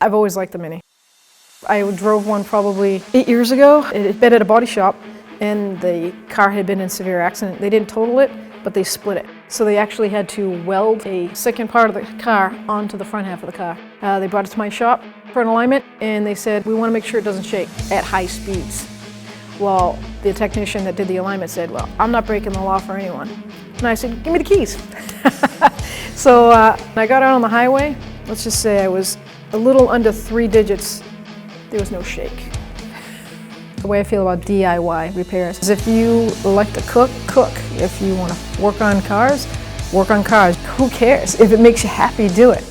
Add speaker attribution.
Speaker 1: I've always liked the Mini. I drove one probably 8 years ago. It had been at a body shop and the car had been in a severe accident. They didn't total it, but they split it. So they actually had to weld a second part of the car onto the front half of the car. They brought it to my shop for an alignment and they said, we want to make sure it doesn't shake at high speeds. Well, the technician that did the alignment said, well, I'm not breaking the law for anyone. And I said, give me the keys. So I got out on the highway. Let's just say I was a little under 3 digits. There was no shake. The way I feel about DIY repairs is if you like to cook, cook. If you want to work on cars, work on cars. Who cares? If it makes you happy, do it.